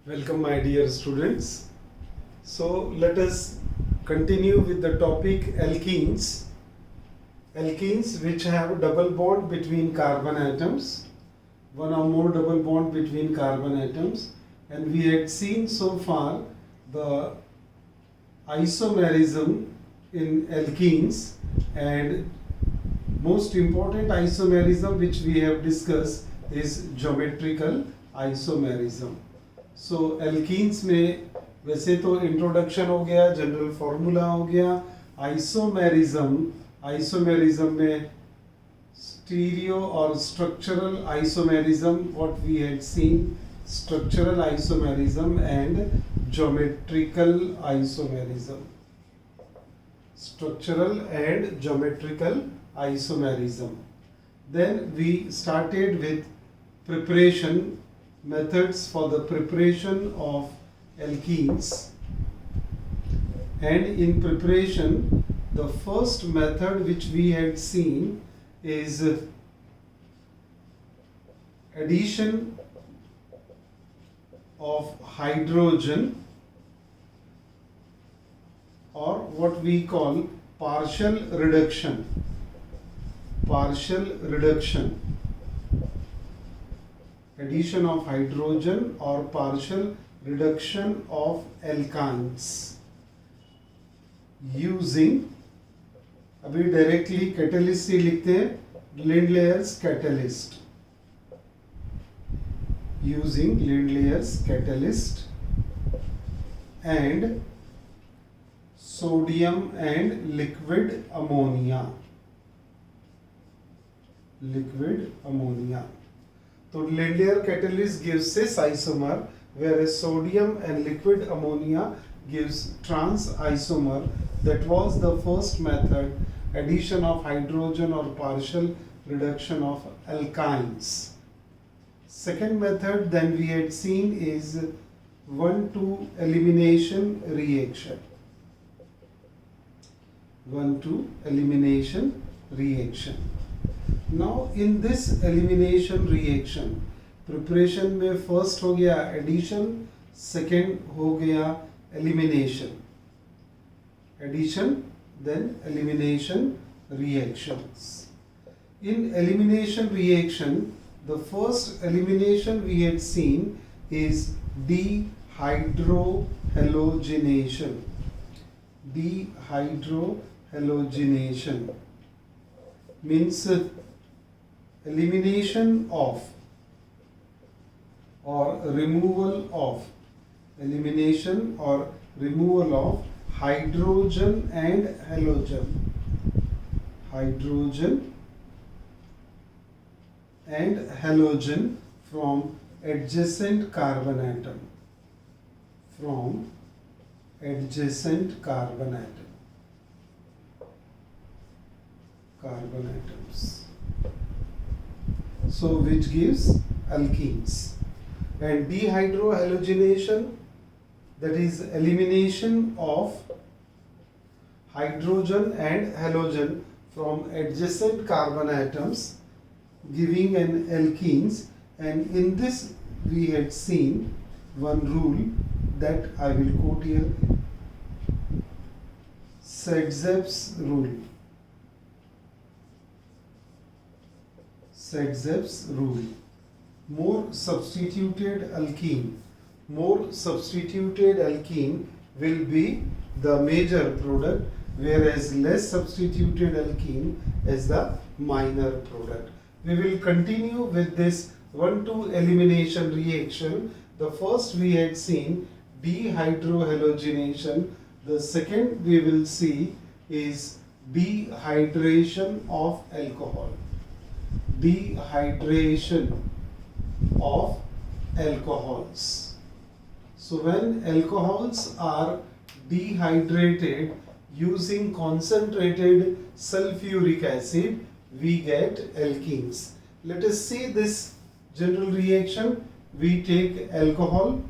Welcome, my dear students. So, let us continue with the topic alkenes. Alkenes which have double bond between carbon atoms, one or more double bond between carbon atoms, and we had seen so far the isomerism in alkenes, and most important isomerism which we have discussed is geometrical isomerism. So alkenes में वैसे तो introduction हो गया, general formula हो गया. Isomerism में stereo और structural isomerism what we had seen, structural isomerism and geometrical isomerism. Structural and geometrical isomerism. Then we started with preparation, methods for the preparation of alkenes, and in preparation the first method which we had seen is addition of hydrogen, or what we call partial reduction. Addition of hydrogen or partial reduction of alkynes using, अभी directly catalyst ही लिखते हैं, Lindlayer's catalyst. Using Lindlayer's catalyst and sodium and liquid ammonia. So Lindlayer catalyst gives cis isomer, whereas sodium and liquid ammonia gives trans isomer. That was the first method, addition of hydrogen or partial reduction of alkynes. Second method then we had seen is 1,2 elimination reaction. 1,2 elimination reaction. Now in this elimination reaction, preparation में first हो गया addition, second हो गया elimination. Addition then elimination reactions. In elimination reaction, the first elimination we had seen is dehydrohalogenation. Dehydrohalogenation means elimination of or removal of hydrogen and halogen from adjacent carbon atom. Carbon atoms. So which gives alkenes. And dehydrohalogenation, that is elimination of hydrogen and halogen from adjacent carbon atoms, giving an alkenes. And in this we had seen one rule that I will quote here, Sedzep's rule. More substituted alkene will be the major product, whereas less substituted alkene is the minor product. We will continue with this 1,2 elimination reaction. The first we had seen dehydrohalogenation. The second we will see is dehydration of alcohol. Dehydration of alcohols. So when alcohols are dehydrated using concentrated sulfuric acid, we get alkenes. Let us see this general reaction. We take alcohol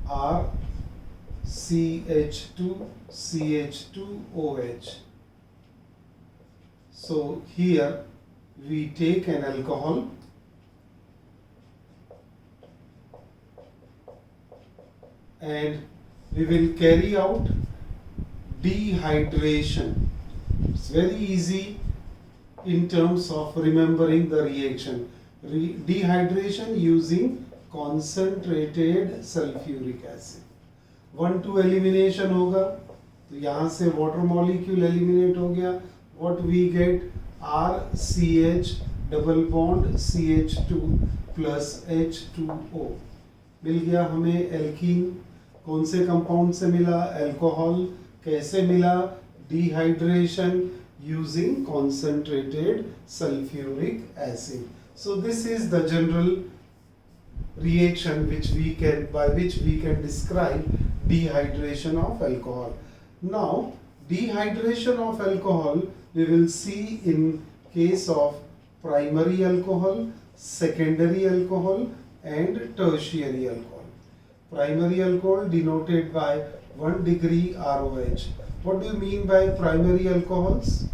RCH2CH2OH. So here we take an alcohol and we will carry out dehydration. It's very easy in terms of remembering the reaction. Dehydration using concentrated sulfuric acid. 1-2 elimination होगा, तो यहाँ से water molecule eliminate हो गया. What we get? RCH double bond CH2 plus H2O. मिल गया हमें alkene. कौन से कंपाउंड से मिला? अल्कोहल. कैसे मिला? Dehydration using concentrated sulfuric acid. So this is the general reaction by which we can describe dehydration of alcohol. Now dehydration of alcohol we will see in case of primary alcohol, secondary alcohol and tertiary alcohol. Primary alcohol denoted by 1 degree ROH. What do you mean by primary alcohols?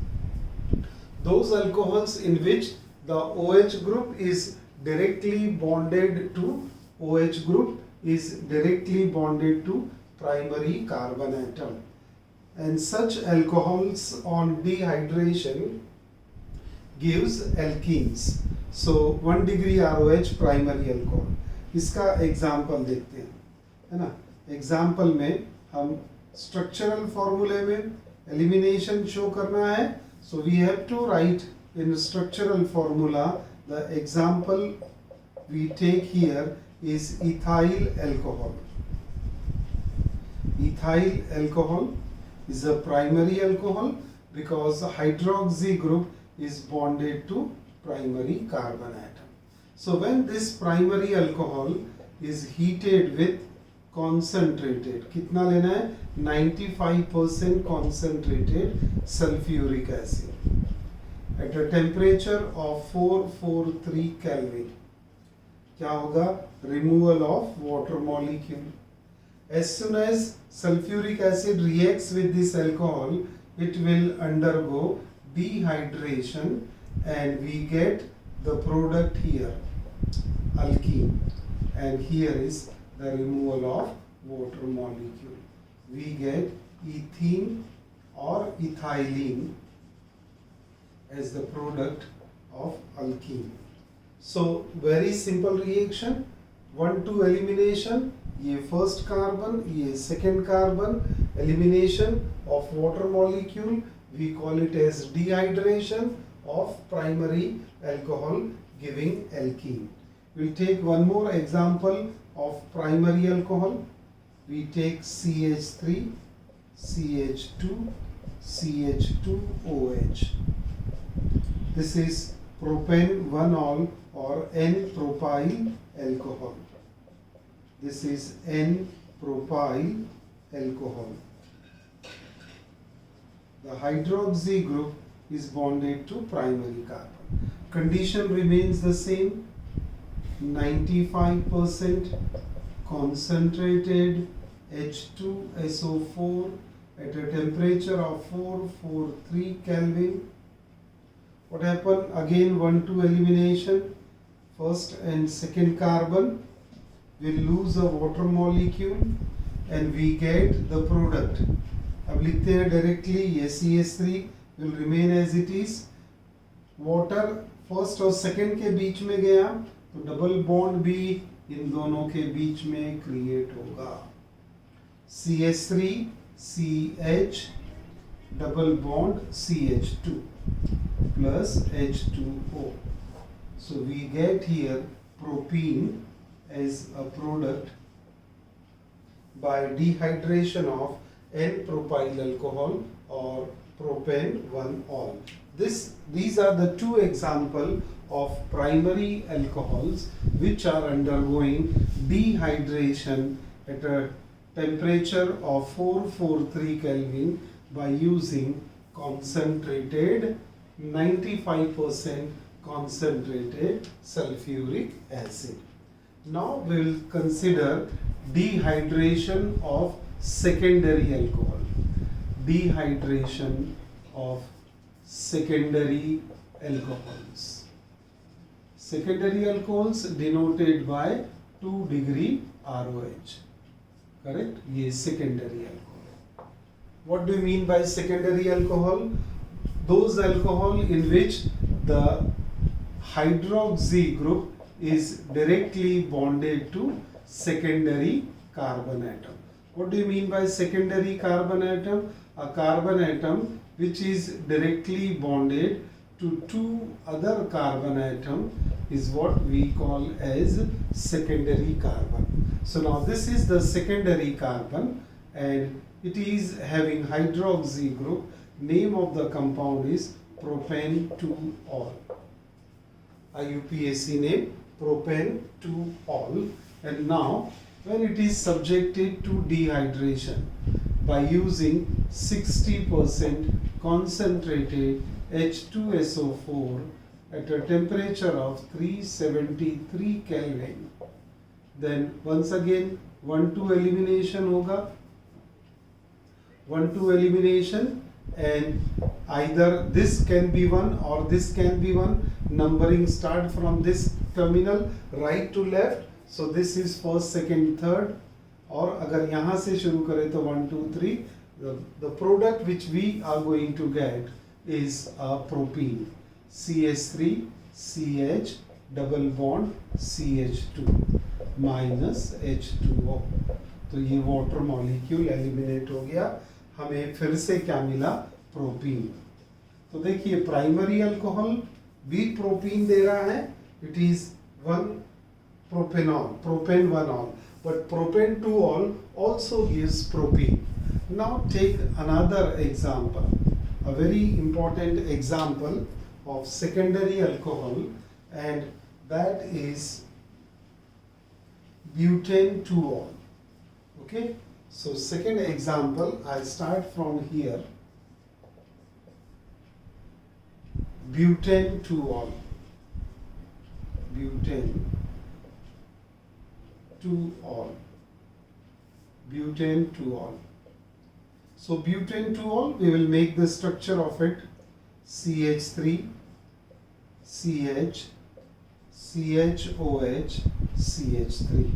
Those alcohols in which the OH group is directly bonded to OH group is directly bonded to primary carbon atom. And such alcohols on dehydration gives alkenes. So 1 degree ROH primary alcohol. इसका example देखते हैं, है ना. Example में हम structural फॉर्मूले में elimination show करना है. So we have to write in structural formula. The example we take here is ethyl alcohol. Ethyl alcohol is a primary alcohol because the hydroxy group is bonded to primary carbon atom. So when this primary alcohol is heated with concentrated, कितना लेना है? 95% concentrated sulfuric acid at a temperature of 443 Kelvin. क्या होगा? Removal of water molecule. As soon as sulfuric acid reacts with this alcohol, it will undergo dehydration and we get the product here, alkene, and here is the removal of water molecule. We get ethene or ethylene as the product of alkene. So very simple reaction. 1-2 elimination. ये first carbon, ये second carbon. Elimination of water molecule. We call it as dehydration of primary alcohol giving alkene. We'll take one more example of primary alcohol. We take CH3, CH2, CH2OH. This is propan-1-ol or N-propyl alcohol. This is N-propyl alcohol. The hydroxy group is bonded to primary carbon. Condition remains the same. 95% concentrated H2SO4 at a temperature of 443 Kelvin. What happened? Again 1-2 elimination. First and second carbon will lose a water molecule and we get the product. अब लिखते हैं directly, ये CH3 will remain as it is. Water first और second के बीच में गया तो डबल बॉन्ड भी इन दोनों के बीच में क्रिएट होगा. CH3 CH double bond CH2 plus H2O. So we get here propene as a product by dehydration of N-propyl alcohol or propan-1-ol. These are the two examples of primary alcohols which are undergoing dehydration at a temperature of 443 Kelvin by using concentrated 95% concentrated sulfuric acid. Now we will consider dehydration of secondary alcohol. Dehydration of secondary alcohols. Secondary alcohols denoted by 2 degree ROH. correct? ये secondary alcohol. What do you mean by secondary alcohol? Those alcohol in which the hydroxy group is directly bonded to secondary carbon atom. What do you mean by secondary carbon atom? A carbon atom which is directly bonded to two other carbon atom is what we call as secondary carbon. So now this is the secondary carbon and it is having hydroxy group. Name of the compound is propan-2-ol. IUPAC name propan-2-ol. And now when it is subjected to dehydration by using 60% concentrated H2SO4 at a temperature of 373 Kelvin, then once again 1,2 elimination होगा, 1,2 elimination, and either this can be one or this can be one. Numbering start from this terminal right to left. So this is first, second, third. और अगर यहाँ से शुरू करें तो 1, 2, 3. The product which we are going to get is a propene. CH3 CH double bond CH2 minus H2O. तो ये water molecule eliminate हो गया. हमें फिर से क्या मिला? प्रोपीन. तो देखिए प्राइमरी अल्कोहल भी प्रोपीन दे रहा है. It is 1 propanol, propan-1-ol, but propan-2-ol also gives propene. Now take another example, a very important example of secondary alcohol, and that is butane-2-ol. Okay, so second example, I start from here. Butane-2-ol, butane-2-ol, butane-2-ol. So butane-2-ol, we will make the structure of it CH3 CH CHOH CH3.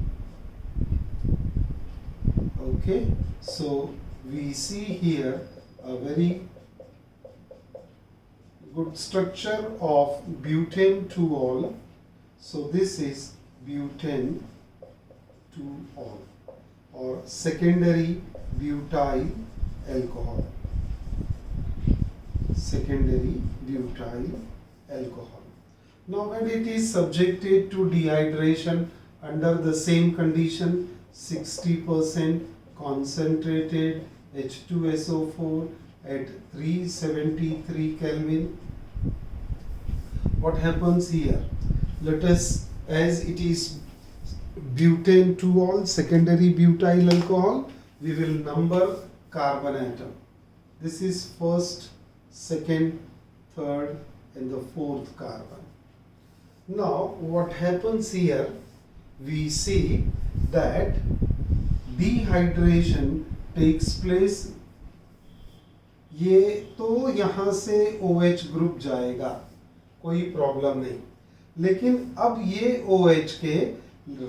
Okay, so we see here a very good structure of butane-2-ol. So this is butane-2-ol or secondary butyl alcohol. Secondary butyl alcohol. Now when it is subjected to dehydration under the same condition, 60% concentrated H2SO4 at 373 Kelvin, what happens here? Let us, as it is butane-2-ol, secondary butyl alcohol, we will number carbon atom. This is first, second, third and the fourth carbon. Now what happens here? We see that dehydration takes place. ये तो यहाँ से OH group जाएगा, कोई problem नहीं. लेकिन अब ये OH के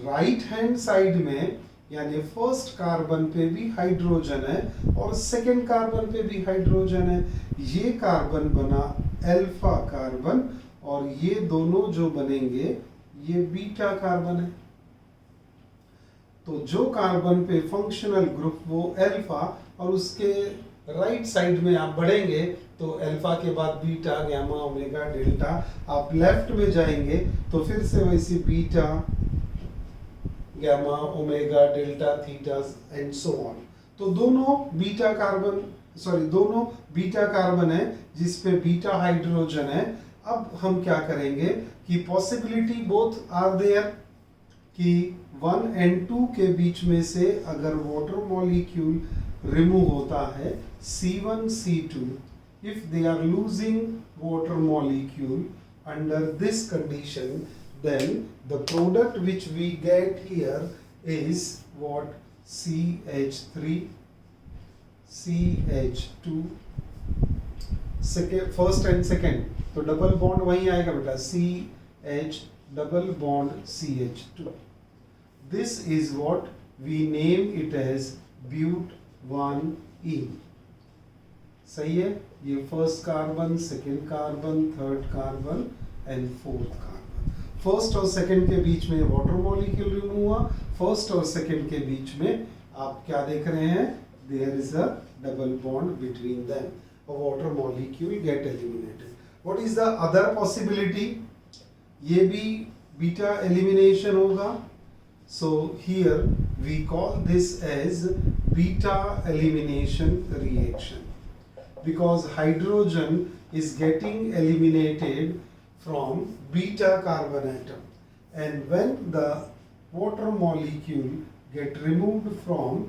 राइट हैंड साइड में यानी फर्स्ट कार्बन पे भी हाइड्रोजन है और सेकंड कार्बन पे भी हाइड्रोजन है. ये कार्बन बना अल्फा कार्बन और ये दोनों जो बनेंगे ये बीटा कार्बन है. तो जो कार्बन पे फंक्शनल ग्रुप वो अल्फा और उसके राइट साइड में आप बढ़ेंगे तो अल्फा के बाद बीटा, गामा, ओमेगा, डेल्टा. आप लेफ्ट में जाएंगे तो फिर से वैसे beta, gamma, omega, delta, theta and so on. तो दोनों बीटा कार्बन है जिसपे बीटा हाइड्रोजन है. अब हम क्या करेंगे कि पॉसिबिलिटी बोथ आर देयर कि 1 and 2 के बीच में से अगर वाटर मॉलिक्यूल रिमूव होता है C1 C2, if they are losing water molecule under this condition, then the product which we get here is what? CH3 CH2, second, first and second, तो double bond वहीं आएगा बेटा, CH double bond CH2. This is what we name it as ब्यूट-1-ene। सही है, ये first carbon, second carbon, third carbon and fourth carbon. First और second के बीच में वाटर मॉलिक्यूल रिमूव हुआ, फर्स्ट और सेकेंड के बीच में आप क्या देख रहे हैं, there is a double bond between them, a water molecule get eliminated. What is the other possibility? ये भी बीटा एलिमिनेशन होगा, so here we call this as beta elimination reaction because hydrogen is getting eliminated from beta carbon atom, and when the water molecule get removed from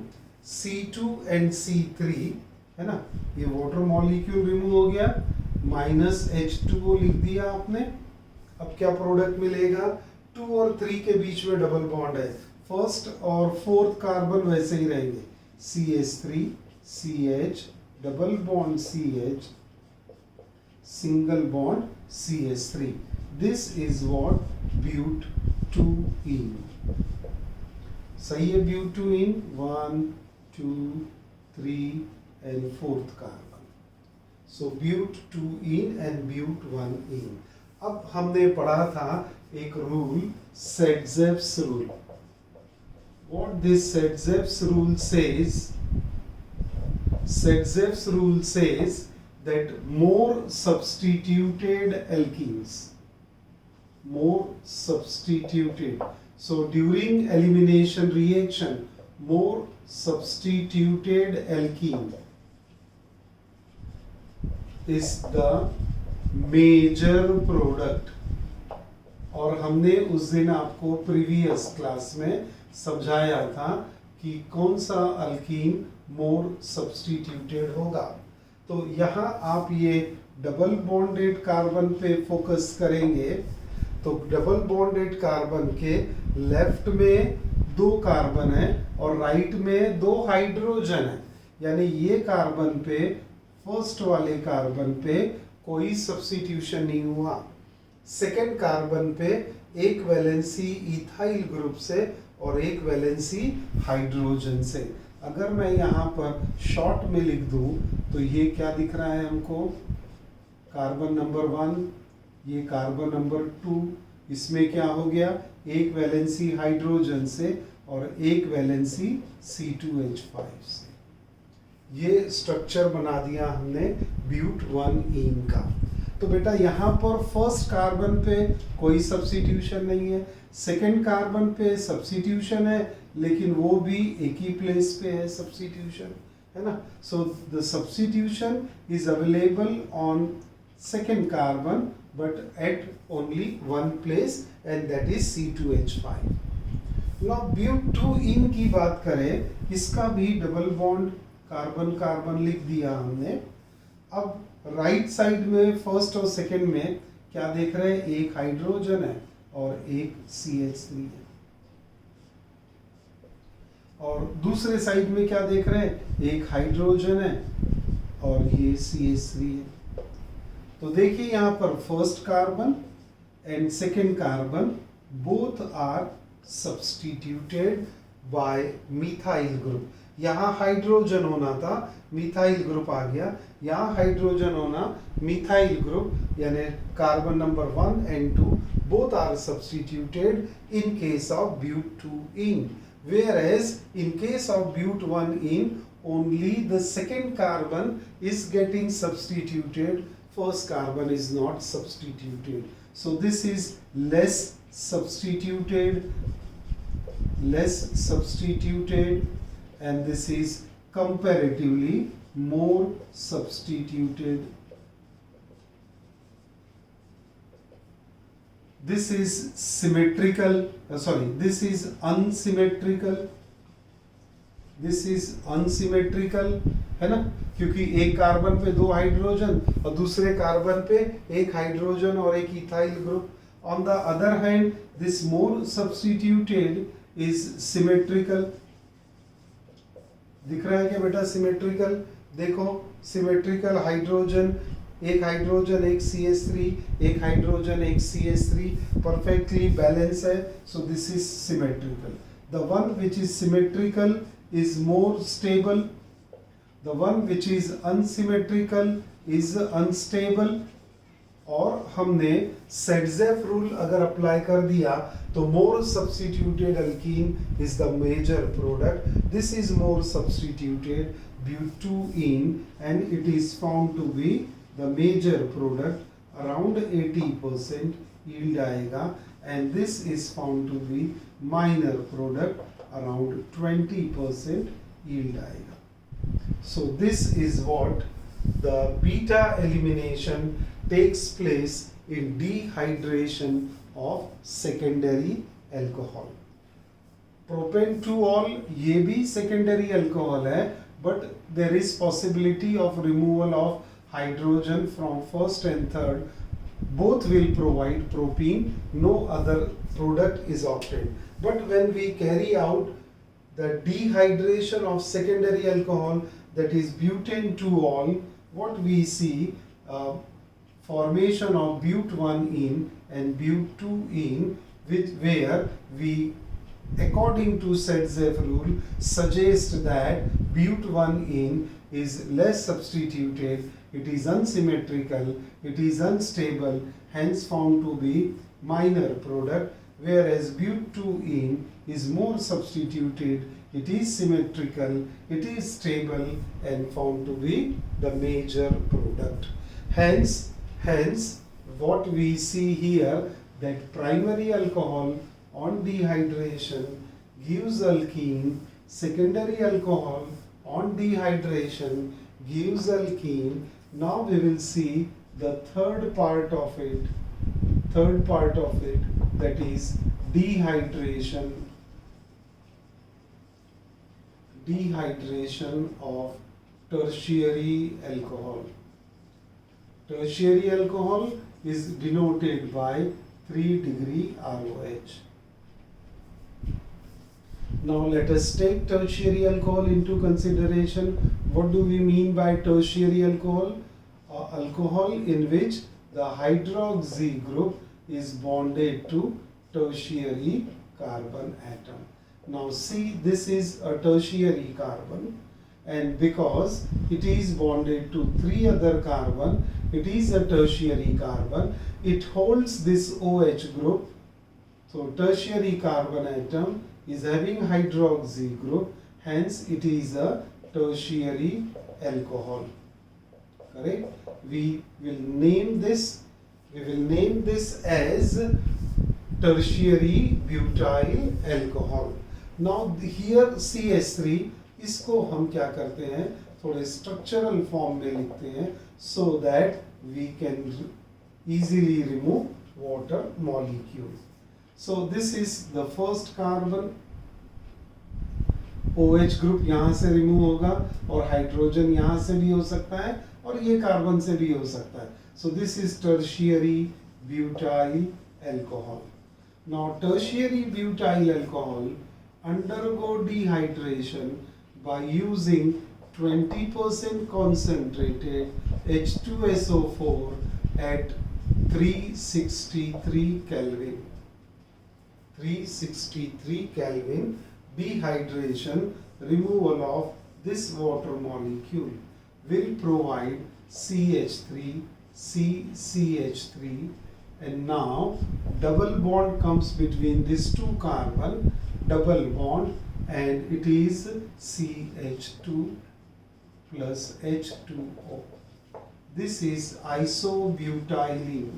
C2 and C3, है ना, ये water molecule remove हो गया, -H2O लिख दिया आपने। अब क्या प्रोडक्ट मिलेगा, 2 और 3 के बीच में डबल बॉन्ड है, फर्स्ट और फोर्थ कार्बन वैसे ही रहेंगे, CH3 CH double bond CH single bond CH3। This is what ब्यूट-2-ene। सही है, ब्यूट-2-ene 1 2 3 and fourth carbon. So ब्यूट-2-ene and ब्यूट-1-ene. अब हमने पढ़ा था एक rule, Satzep's rule. What this Satzep's rule says? Satzep's rule says that more substituted alkenes, more substituted. So during elimination reaction, more substituted alkene is the major product। और हमने उस दिन आपको प्रीवियस क्लास में समझाया था कि कौन सा अल्कीन मोर सब्स्टिट्यूटेड होगा। तो यहाँ आप ये डबल बॉन्डेड कार्बन पे फोकस करेंगे, तो डबल बॉन्डेड कार्बन के लेफ्ट में 2 कार्बन है और राइट में 2 हाइड्रोजन है, यानी ये कार्बन पे, फर्स्ट वाले कार्बन पे कोई सब्स्टिट्यूशन नहीं हुआ। सेकेंड कार्बन पे एक वैलेंसी इथाइल ग्रुप से और एक वैलेंसी हाइड्रोजन से। अगर मैं यहाँ पर शॉर्ट में लिख दूं तो ये क्या दिख रहा है हमको, कार्बन नंबर 1, ये कार्बन नंबर 2, इसमें क्या हो गया, एक वैलेंसी हाइड्रोजन से और एक वैलेंसी C2H5 से। ये स्ट्रक्चर बना दिया हमने ब्यूट-1-ene का। तो बेटा यहाँ पर फर्स्ट कार्बन पे कोई सब्स्टिट्यूशन नहीं है, सेकेंड कार्बन पे सब्स्टिट्यूशन है, लेकिन वो भी एक ही प्लेस पे है सब्स्टिट्यूशन, है ना। So the substitution is available on second carbon but at only one place and that is C2H5। Now ब्यूट-2-ene की बात करें, इसका भी डबल बॉन्ड कार्बन कार्बन लिख दिया हमने। अब राइट साइड में फर्स्ट और सेकेंड में क्या देख रहे हैं, एक हाइड्रोजन है और एक CH3 है, और दूसरे साइड में क्या देख रहे हैं, एक हाइड्रोजन है और ये CH3 है। तो देखिए यहाँ पर first carbon and second carbon both are substituted by methyl group. यहाँ हाइड्रोजन होना था, मिथाइल ग्रुप आ गया, यहाँ हाइड्रोजन होना, मिथाइल ग्रुप, यानी carbon number 1 and 2 both are substituted in case of ब्यूट-2-ene, whereas in case of ब्यूट-1-ene only the second carbon is getting substituted, first carbon is not substituted. So this is less substituted, and this is comparatively more substituted. This is symmetrical, this is unsymmetrical, है ना, क्योंकि एक carbon पे 2 hydrogen और दूसरे carbon पे एक hydrogen और एक ethyl group. On the other hand this more substituted is symmetrical. दिख रहा है क्या बेटा, सिमेट्रिकल, देखो सिमेट्रिकल, हाइड्रोजन, एक हाइड्रोजन एक CH3, एक हाइड्रोजन एक CH3, परफेक्टली बैलेंस है, so this is symmetrical. The one which is symmetrical is more stable. The one which is unsymmetrical is unstable. और हमने सेडजेफ रूल अगर अप्लाई कर दिया तो more substituted alkene is the major product. This is more substituted butene and it is found to be the major product. Around 80% yield आएगा. And this is found to be minor product. Around 20% yield आएगा. So this is what the beta elimination takes place in dehydration of secondary alcohol. Propan-2-ol ये भी secondary alcohol है, but there is possibility of removal of hydrogen from first and third. Both will provide propene. No other product is obtained. But when we carry out the dehydration of secondary alcohol, that is butane-2-ol, what we see formation of but1ene and but2ene, where we, according to Sedzeff rule, suggest that but1ene is less substituted, it is unsymmetrical, it is unstable, hence found to be minor product, whereas but2ene is more substituted, it is symmetrical, it is stable and found to be the major product. Hence what we see here, that primary alcohol on dehydration gives alkene, secondary alcohol on dehydration gives alkene. Now we will see the third part of it, that is dehydration of tertiary alcohol. Tertiary alcohol is denoted by 3 degree ROH. Now let us take tertiary alcohol into consideration. What do we mean by tertiary alcohol? Alcohol in which the hydroxy group is bonded to tertiary carbon atom. Now see, this is a tertiary carbon, and because it is bonded to 3 other carbon, it is a tertiary carbon. It holds this OH group. So tertiary carbon atom is having hydroxy group, hence it is a tertiary alcohol. Correct? We will name this as tertiary butyl alcohol. Now here CH3, इसको हम क्या करते हैं, थोड़े structural form में लिखते हैं, so that we can easily remove water molecule. So this is the first carbon. OH group यहाँ से रिमूव होगा और हाइड्रोजन यहाँ से भी हो सकता है और ये कार्बन से भी हो सकता है. So this is tertiary butyl alcohol. Now tertiary butyl alcohol undergo dehydration by using 20% concentrated H2SO4 at 363 Kelvin. 363 Kelvin dehydration, removal of this water molecule will provide CH3, CCH3, and now double bond comes between these 2 carbon, double bond, and it is CH2 plus H2O. This is isobutylene.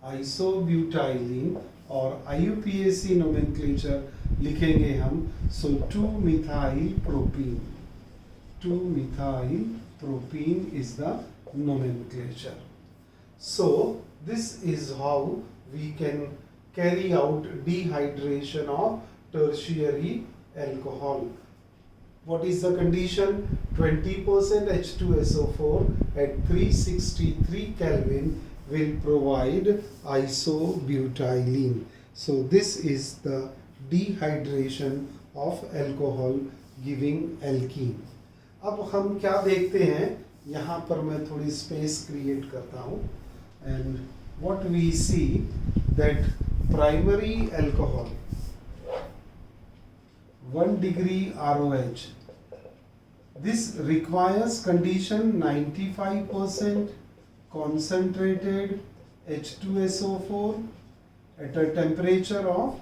Isobutylene और IUPAC nomenclature लिखेंगे हम. So 2-methyl propene. 2-methyl propene is the nomenclature. So this is how we can carry out dehydration of tertiary alcohol. What is the condition? 20% H2SO4 at 363 Kelvin will provide isobutylene. So this is the dehydration of alcohol giving alkene. अब हम क्या देखते हैं, यहाँ पर मैं थोड़ी space create करता हूँ, and what we see that primary alcohol, 1 degree ROH. This requires condition 95% concentrated H2SO4 at a temperature of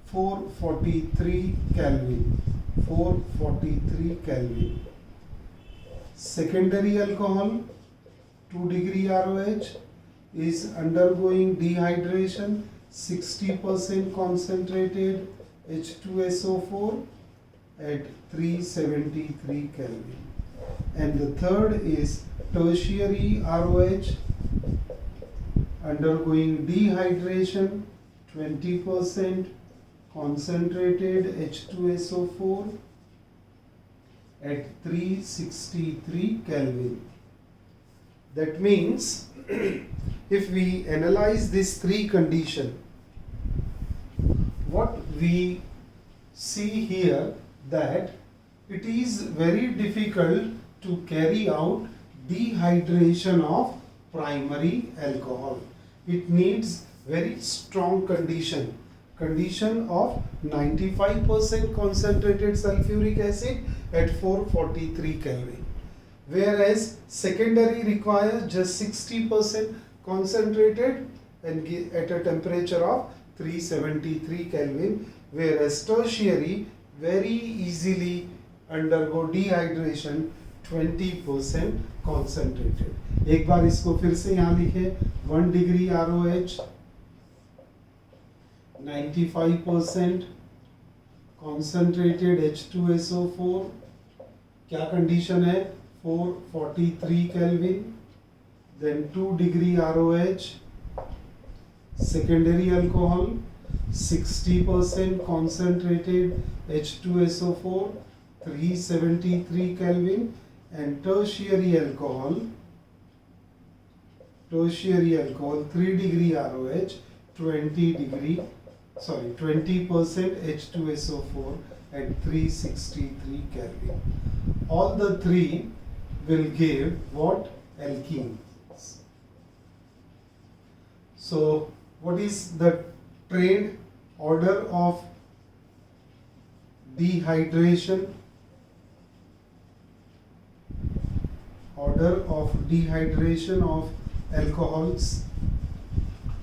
443 Kelvin. 443 Kelvin. Secondary alcohol, 2 degree ROH, is undergoing dehydration, 60% concentrated H2SO4 at 373 Kelvin. And the third is tertiary ROH, undergoing dehydration, 20% concentrated H2SO4 at 363 Kelvin. That means if we analyze these three conditions, what we see here that it is very difficult to carry out dehydration of primary alcohol. It needs very strong condition of 95% concentrated sulfuric acid at 443 Kelvin, whereas secondary requires just 60% concentrated and at a temperature of 373 Kelvin, whereas tertiary very easily undergo dehydration 20% concentrated. एक बार इसको फिर से यहाँ लिखे, 1 degree ROH, 95% concentrated H2SO4, क्या condition है, 443 Kelvin, then 2 degree ROH, secondary alcohol, 60% concentrated H2SO4, 373 Kelvin, and tertiary alcohol, 3 degree ROH, 20% H2SO4 at 363 Kelvin. All the three will give what? Alkenes. So what is the trade order of dehydration? Order of dehydration of alcohols.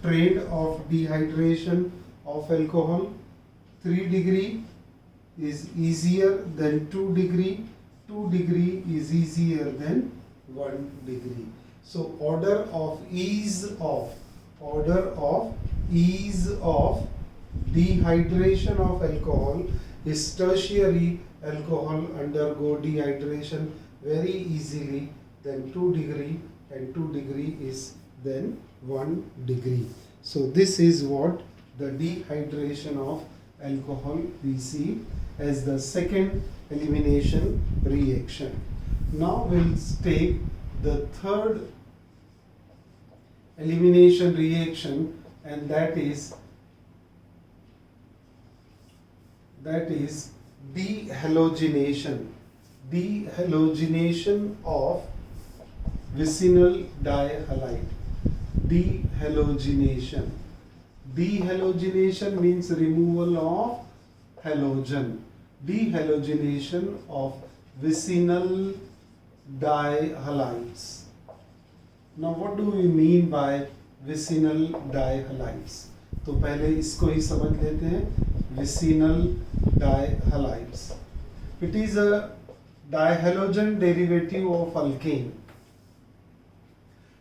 Trade of dehydration of alcohol. 3 degree is easier than 2 degree. 2 degree is easier than 1 degree. So order of ease of dehydration of alcohol is tertiary alcohol undergo dehydration very easily than 2 degree, and 2 degree is then 1 degree. So this is what the dehydration of alcohol we see as the second elimination reaction. Now we'll take the third elimination reaction, and that is dehalogenation. Dehalogenation of vicinal dihalide. Dehalogenation. Dehalogenation means removal of halogen. Dehalogenation of vicinal dihalides. Now what do we mean by vicinal dihalides? तो पहले इसको ही समझ लेते हैं. Vicinal dihalides. It is a dihalogen derivative of alkane.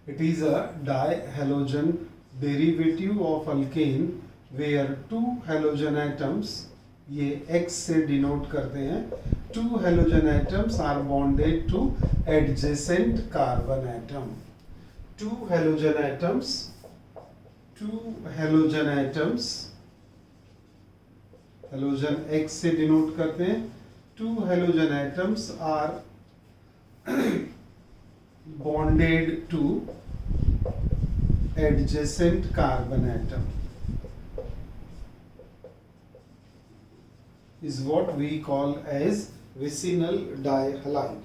It is a dihalogen derivative of alkane where two halogen atoms, ये X से denote करते हैं, two halogen atoms are bonded to adjacent carbon atom. Two halogen atoms, halogen X से denote करते हैं, two halogen atoms are bonded to adjacent carbon atom is what we call as vicinal dihalide.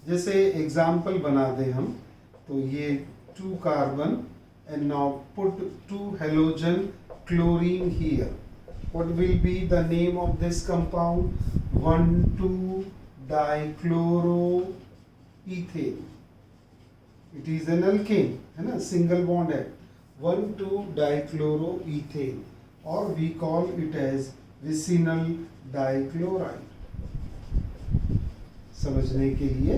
जैसे example बना दें हम, तो ये 2 carbon and now put 2 halogen chlorine here. What will be the name of this compound? 1,2-dichloroethane. It is an alkane, है ना, single bond है. 1,2-dichloroethane, or we call it as vicinal dichloride. समझने के लिए,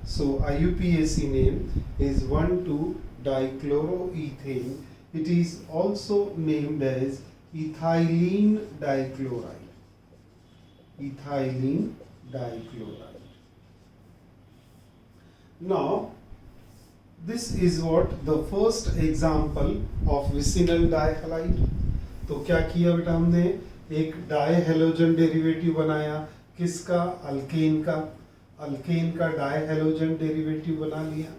so IUPAC name is 1,2-dichloroethane. It is also named as ethylene dichloride. Ethylene dichloride. Now, this is what the first example of vicinal dihalide. तो क्या किया बेटा, हमने एक डायहेलोजन derivative बनाया. किसका? अल्केन का. अल्केन का डायहेलोजन डेरिवेटिव बना लिया.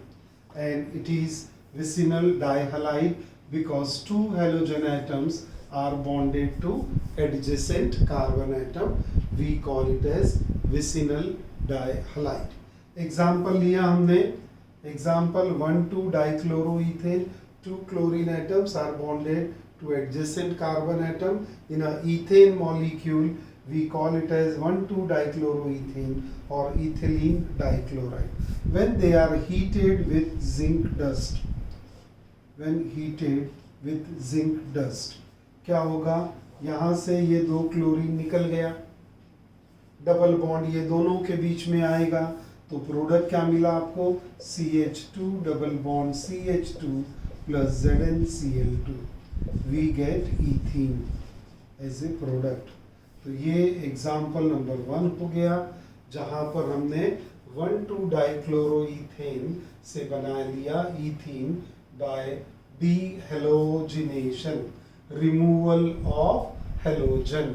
And it is vicinal dihalide because two halogen atoms are bonded to adjacent carbon atom. We call it as vicinal dihalide. Example लिया हमने. Example 1,2-dichloroethane. Two chlorine atoms are bonded to adjacent carbon atom in a ethane molecule. We call it as 1,2-dichloroethane or ethylene dichloride. When they are heated with zinc dust, क्या होगा? यहाँ से ये दो chlorine निकल गया, double bond ये दोनों के बीच में आएगा, तो प्रोडक्ट क्या मिला आपको? CH2 double bond CH2 plus ZnCl2. We get ethene as a product. तो ये एग्जाम्पल नंबर 1 हो गया, जहां पर हमने 1,2-dichloroethane से बना लिया ethene by dehalogenation, removal of halogen,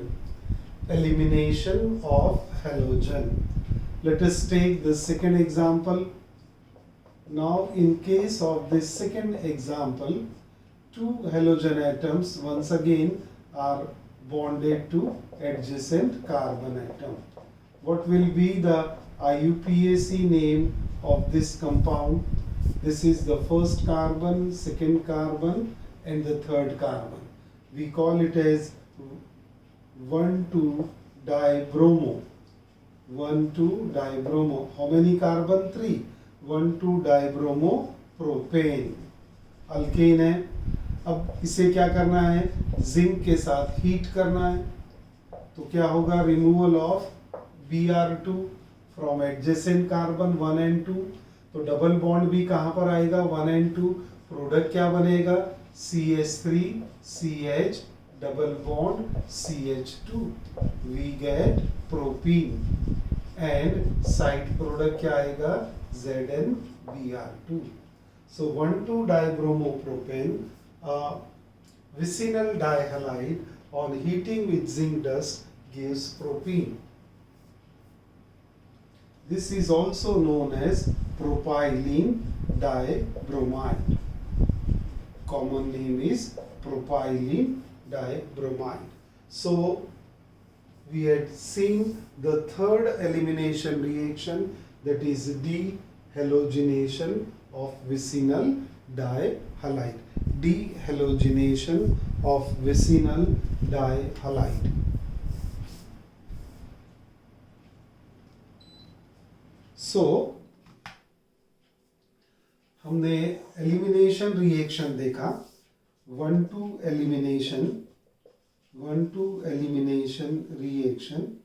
elimination of halogen. Let us take the second example. Now, in case of this second example, two halogen atoms once again are bonded to adjacent carbon atom. What will be the IUPAC name of this compound? This is the first carbon, second carbon, and the third carbon. We call it as 1,2-dibromo. 1,2-dibromo. How many carbon? 3. 1,2-dibromo propane. Alkane है. अब इसे क्या करना है? Zinc के साथ heat करना है. तो क्या होगा? Removal of Br2 from adjacent carbon 1 and 2. तो डबल बॉन्ड भी कहां पर आएगा? 1 and 2. प्रोडक्ट क्या बनेगा? CH3CH double bond CH2. We get propene and side product क्या आएगा? ZnBr2. So 1,2-dibromopropane, vicinal dihalide, on heating with zinc dust gives propene. This is also known as propylene dibromide. Common name is propylene dibromide. So we had seen the third elimination reaction, that is dehalogenation of vicinal dihalide. Dehalogenation of vicinal dihalide. So हमने elimination reaction देखा. 1,2 elimination reaction.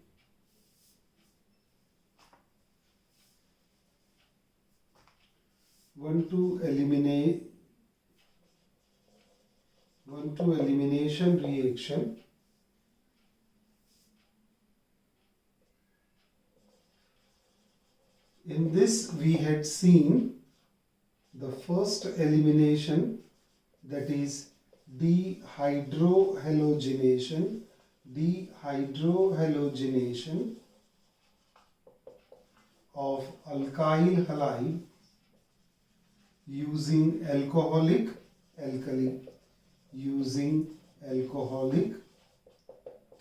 One to elimination reaction. In this we had seen the first elimination, that is dehydrohalogenation of alkyl halide using alcoholic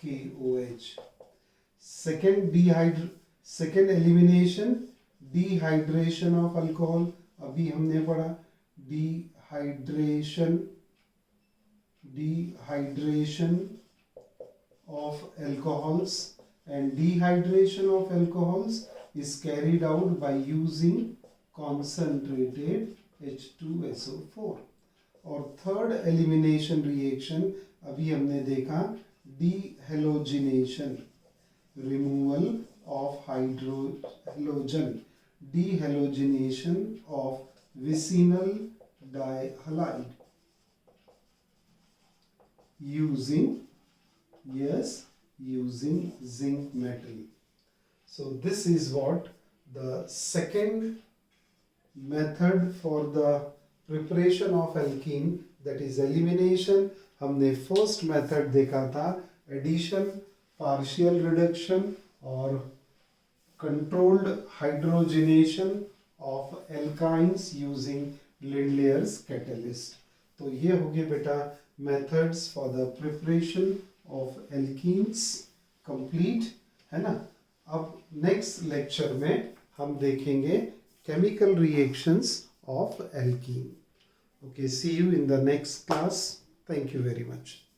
KOH. Second elimination, dehydration of alcohol. अभी हमने पढ़ा dehydration dehydration of alcohols, and dehydration of alcohols is carried out by using concentrated H2SO4. और third elimination reaction अभी हमने देखा dehalogenation, removal of hydrogen, dehalogenation of vicinal dihalide using zinc metal. So this is what the second method for the preparation of alkene, that is elimination. हमने first method देखा था addition, partial reduction और controlled hydrogenation of alkynes using Lindlayer's catalyst. तो ये हो गए बेटा methods for the preparation of alkenes complete, है ना. अब next lecture में हम देखेंगे chemical reactions of alkene. Okay, see you in the next class. Thank you very much.